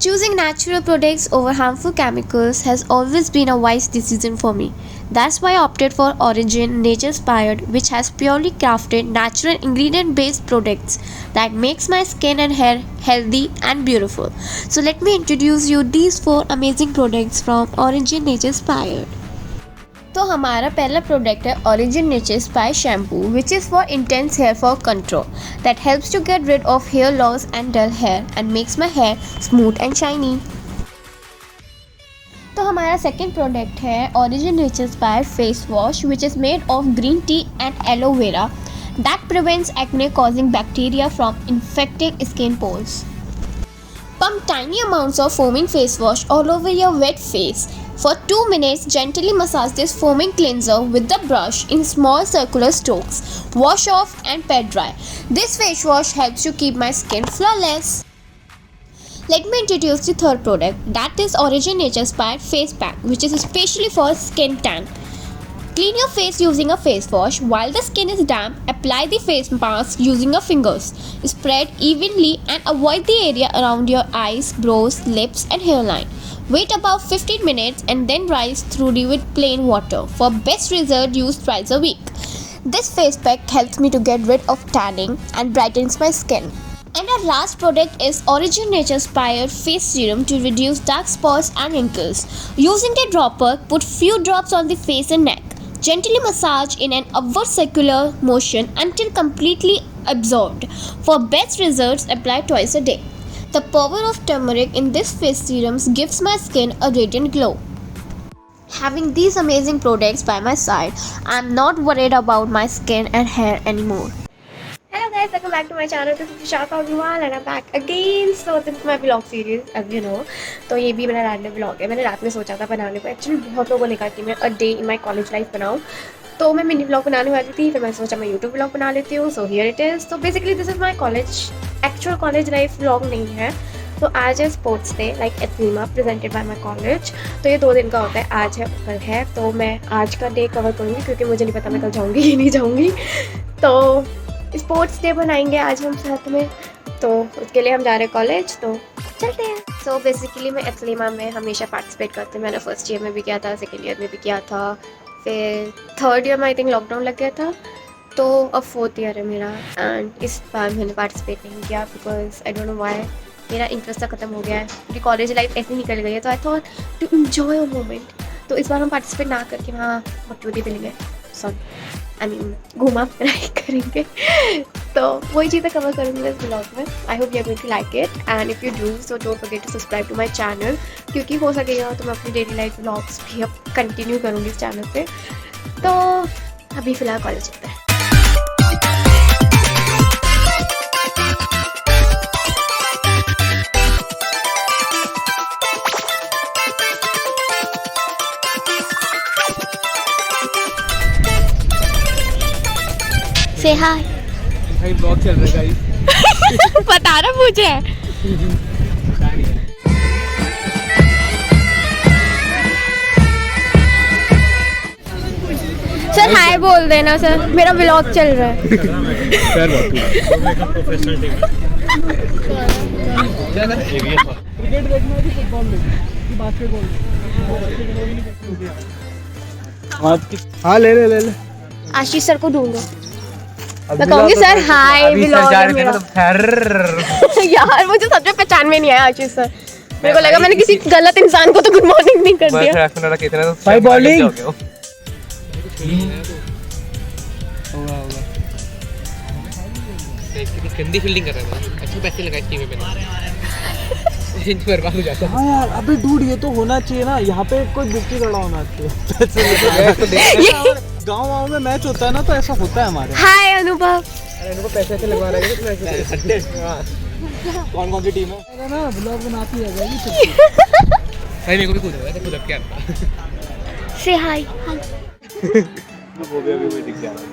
Choosing natural products over harmful chemicals has always been a wise decision for me. That's why I opted for Origin Nature Inspired, which has purely crafted natural ingredient based products that makes my skin and hair healthy and beautiful. So let me introduce you these four amazing products from Origin Nature Inspired. तो हमारा पहला product है Origin Nature spy shampoo which is for intense hair fall control that helps to get rid of hair loss and dull hair and makes my hair smooth and shiny. तो हमारा second product है Origin Nature spy face wash which is made of green tea and aloe vera that prevents acne causing bacteria from infecting skin pores. Pump tiny amounts of foaming face wash all over your wet face. For 2 minutes, gently massage this foaming cleanser with the brush in small circular strokes. Wash off and pat dry. This face wash helps you keep my skin flawless. Let me introduce the third product, that is Origin Nature Inspired Face Pack, which is especially for skin tan. Clean your face using a face wash. While the skin is damp, apply the face mask using your fingers. Spread evenly and avoid the area around your eyes, brows, lips and hairline. Wait about 15 minutes and then rinse thoroughly with plain water. For best result, use twice a week. This face pack helps me to get rid of tanning and brightens my skin. And our last product is Origin Nature Inspired Face Serum to reduce dark spots and wrinkles. Using a dropper, put few drops on the face and neck. Gently massage in an upward circular motion until completely absorbed. For best results, apply twice a day. The power of turmeric in this face serums gives my skin a radiant glow. Having these amazing products by my side, I am not worried about my skin and hair anymore. Hello guys, welcome back to my channel. This is Vishaka Agrawal and I'm back again. So this is my vlog series, as you know. तो ये भी मेरा random vlog है. मैंने रात में सोचा था बनाने को. एक्चुअली बहुत लोगों ने कहा कि मैं a day in my college life बनाऊँ. तो मैं मिनी vlog बनाने वाली थी. फिर मैं सोचा मैं YouTube vlog बना लेती हूँ. So here it is. So basically this is my college, actual college life vlog नहीं है. तो आज है स्पोर्ट्स डे लाइक एथलीमा प्रेजेंटेड बाय माई कॉलेज. तो ये 2 दिन का होता है, आज है कल है. तो मैं आज का डे कवर करूँगी क्योंकि मुझे नहीं पता मैं कल जाऊँगी कि नहीं जाऊँगी. तो स्पोर्ट्स डे बनाएंगे आज हम साथ में. तो उसके लिए हम जा रहे हैं कॉलेज, तो चलते हैं. सो बेसिकली मैं एथलीमा में हमेशा पार्टिसिपेट करती हूँ. मैंने फर्स्ट ईयर में भी किया था, सेकेंड ईयर में भी किया था, फिर थर्ड ईयर में आई थिंक लॉकडाउन लग गया था. तो अब फोर्थ ईयर है मेरा एंड इस बार मैंने पार्टिसिपेट नहीं किया because I don't know why. मेरा इंटरेस्ट तो ख़त्म हो गया है. मेरी कॉलेज लाइफ ऐसे निकल गई है. तो I thought to enjoy a moment. तो इस बार हम पार्टिसिपेट ना करके वहाँ बकचोदी मिलेंगे, सॉरी आई मीन घूमा फिराई करेंगे. तो वही चीज़ें कवर करूँगी इस ब्लॉग में. I hope you are going to like it and if you do so don't forget to subscribe to my channel, क्योंकि हो सकेगा तो मैं अपनी डेली लाइफ ब्लॉग्स भी अब कंटिन्यू करूँगी इस चैनल पे. तो अभी फ़िलहाल कॉलेज चलते हैं. Say hi. भाई ब्लॉग चल रहा है गाइस. बता रहा मुझे. सर हाय बोल देना सर, मेरा ब्लॉग चल रहा है. क्रिकेट देखना है कि फुटबॉल देखना है कि बास्केटबॉल. हाँ ले ले. आशीष सर को ढूंढो. मैं कहूँगी सर हाय ब्लॉग है मेरा. यार मुझे सच में पहचान में नहीं आया आशीष सर. मेरे को लगा मैंने किसी गलत इंसान को तो गुड मॉर्निंग नहीं कर दिया. भाई बॉलिंग गंदी फील्डिंग कर रहा है. अच्छे पैसे लगाए टीम में बर्बाद हो जाता है. हाँ यार अबे डूड ये तो होना चाहिए ना. यहाँ पे कोई बुक्की खड़ा होना चाहिए. गाँव में मैच होता है ना तो ऐसा होता है हमारे. हाय अनुभव. इनको पैसे से लगवा रहे हैं. कौन कौन सी टीम है ना ब्लॉग बनाती है भाई. मेरे को भी कूद रहा है, कूद क्या से हाय. वो भी अभी दिख जा रहा है.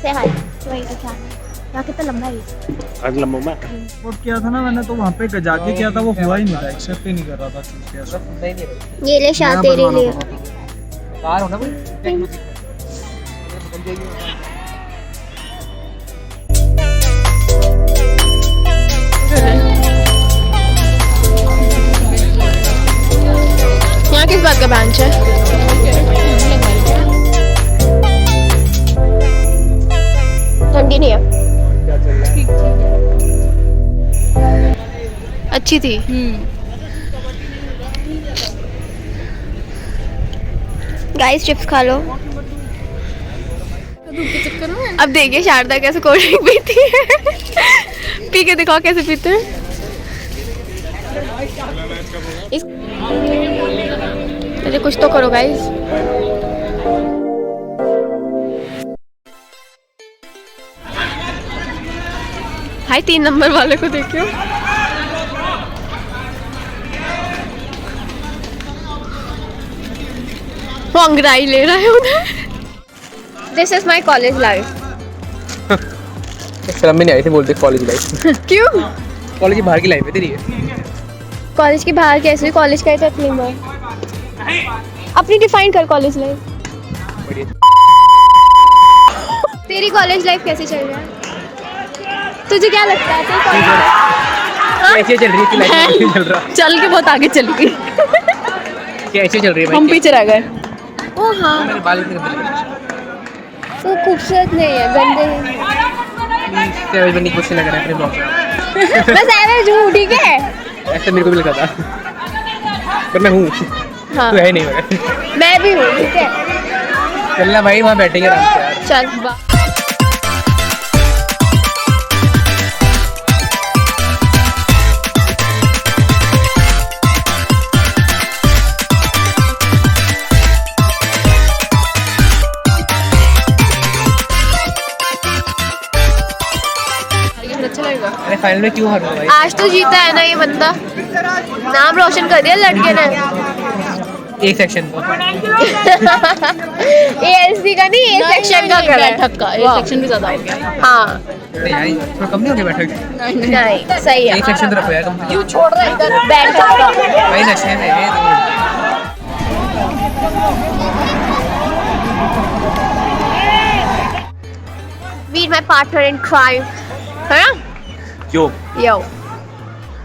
से हाय. वही अच्छा है. कितना लंबा है. आज लंबा में वो किया था ना मैंने, तो वहाँ पे जाके किया था, वो हुआ ही नहीं था, एक्सेप्ट ही नहीं कर रहा था. ये ले शाह तेरे लिए. कार होना कोई. क्या चल रहा है? ठीक है। अच्छी थी। गाइस चिप्स खा लो। धूप के चक्कर में अब देखिए शारदा कैसे कोल्ड ड्रिंक पीती है। पी के दिखाओ कैसे पीते हैं। अरे कुछ तो करो गाइस। भाई 3 नंबर वाले को देखियो। वो अंगड़ाई ले रहा है उधर। This is my college life. शर्म में नहीं आई थी बोलते कॉलेज लाइफ। क्यों? कॉलेज की बाहर की लाइफ है तेरी कॉलेज के बाहर कैसे? कॉलेज का ही तो अपनी अपनी डिफाइन कर कॉलेज लाइफ। तेरी कॉलेज लाइफ कैसी चल रहा है? तुझे क्या लगता है तेरी कॉलेज लाइफ कैसे चल रही है लाइफ? नहीं चल रहा। चल के बहुत आगे चली गई। कैसे चल रही है हम भाई? पीछे रह गए। ओ हाँ, मेरे बाल इतने गंदे वो खूबसूरत नहीं है, गंदे हैं। लगे बनने की कोशिश लग रहा है अपने ब्लॉग में। बस एवरेज हूँ, ठीक है। ऐसे मेरे को भी लगा था पर मैं हूँ। हाँ तू है नहीं मगर। मैं भी हूँ, ठीक है। चलना भाई वहाँ बैठेंगे आराम से यार। चल बा अच्छा लगेगा। अरे फाइनल में क्यों हारा भाई? आज तो जीता है ना ये बंदा, नाम रोशन कर दिया लड़के ने। एक सेक्शन को एएसडी का नहीं, ए सेक्शन का करा है। बैठक का ये सेक्शन भी ज्यादा हो गया। हाँ नहीं यार थोड़ा कम नहीं हो गया बैठक? नहीं सही है। एक सेक्शन तो रखो यार कम। क्यों छोड़ रहा है इधर बैठक का? भाई नशे में है Meet my partner in crime, है ना? Yo, यो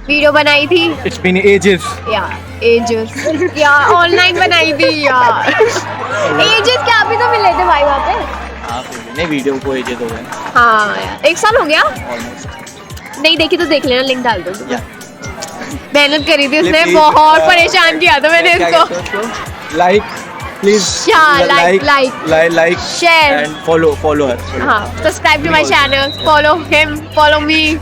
वीडियो बनाई थी it's been ages. या एजेस या ऑनलाइन बनाई थी यार। एजेस क्या अभी तो मिले थे भाई वहाँ पे। हाँ नहीं वीडियो को एजेस हो गए हाँ यार 1 साल हो गया। ऑलमोस्ट। नहीं देखी तो देख लेना, लिंक डाल दो। मेहनत करी थी उसने, Please, बहुत परेशान किया था मैंने इसको। Like please Yeah, like, share. And follow her. हाँ subscribe to my channel, follow him, follow me.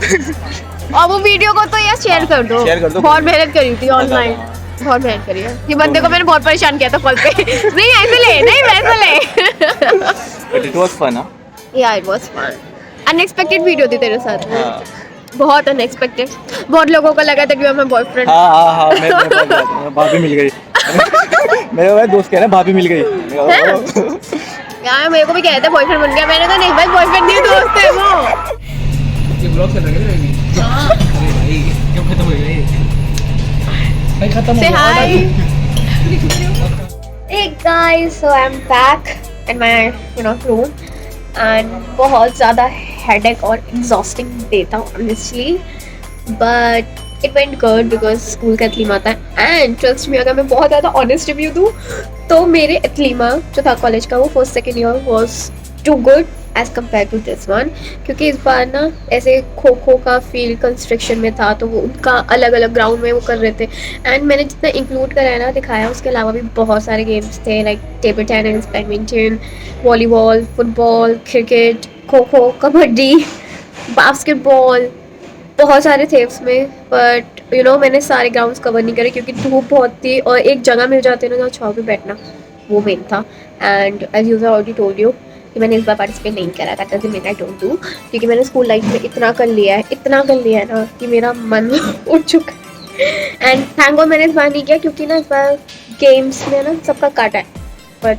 और वो वीडियो को तो यार शेयर कर दो। Share कर दो। बहुत मेहनत करी थी ऑनलाइन, बहुत मेहनत करी है। ये बंदे को मैंने बहुत परेशान किया था कॉल पे। नहीं ऐसे ले, नहीं वैसे ले। But it was fun. हां यार it was fun. Unexpected video थी तेरे साथ में। हाँ बहुत अनएक्सपेक्टेड। बहुत लोगों को लगा था कि मैं बॉयफ्रेंड। हाँ मैं भाभी मिल गई। मेरे भाई दोस्त कह रहे हैं भाभी मिल गई। यार मेरे को भी कहते बॉयफ्रेंड बन गया। मैंने कहा नहीं भाई बॉयफ्रेंड नहीं, दोस्त है वो। ये ब्लॉग चल रहा है भाई क्यों खत्म हो गया ये? भाई खत्म हो Say गया। hi. Hey guys, so I'm back in my room and बहुत ज़्यादा headache और exhausting day था honestly, but it went good because school का एथलीमा था and trust me अगर मैं बहुत ज़्यादा honest review दूँ तो मेरे एथलीमा जो था कॉलेज का वो first second year was too good as compared to this one, क्योंकि इस बार ना ऐसे खो खो का फील्ड कंस्ट्रक्शन में था तो वो उनका अलग अलग ग्राउंड में वो कर रहे थे एंड मैंने जितना इंक्लूड कराया ना दिखाया, उसके अलावा भी बहुत सारे गेम्स थे like table tennis, badminton, volleyball, football, cricket, kho kho, kabaddi, basketball, बहुत सारे थे उसमें। बट मैंने सारे ग्राउंड्स कवर नहीं करे क्योंकि धूप बहुत थी और एक जगह मिल जाती है ना जहाँ छाँव पे बैठना, वो मेन था। And as use already told you कि मैंने इस बार पार्टिसिपेट नहीं करा था, doesn't mean I don't do, क्योंकि मैंने स्कूल लाइफ में इतना कर लिया है ना कि मेरा मन उठ चुका है। एंड थैंक गॉड मैंने इस बार नहीं किया क्योंकि ना इस बार गेम्स में ना सबका काटा है, बट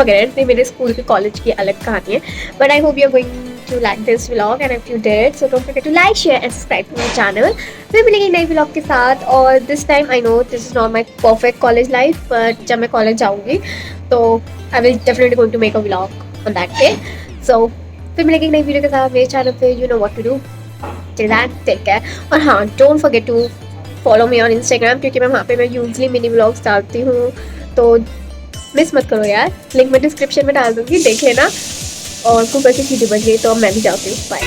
वगैरह मेरे स्कूल के कॉलेज की अलग कहानी है। But I hope you are going to like this vlog and if you did so don't forget to like, share and subscribe to my channel. फिर मिलेंगे एक नई व्लॉग के साथ। और this time I know this is not my perfect college life, but जब मैं college जाऊँगी तो I will definitely going to make a vlog on that day. So फिर मिलेंगे एक नई वीडियो के साथ मेरे चैनल पे। You know what to do. Till then, take care. और हाँ, don't forget to follow me on Instagram क्योंकि मैं वहाँ पे मैं यूजली मिनी व्लॉग्स डालती हूँ, तो मिस मत करो यार। लिंक मैं डिस्क्रिप्शन में डाल दूँगी, देख लेना। और कुकर की सीटी बज गई तो अब मैं भी जाती हूँ। बाय।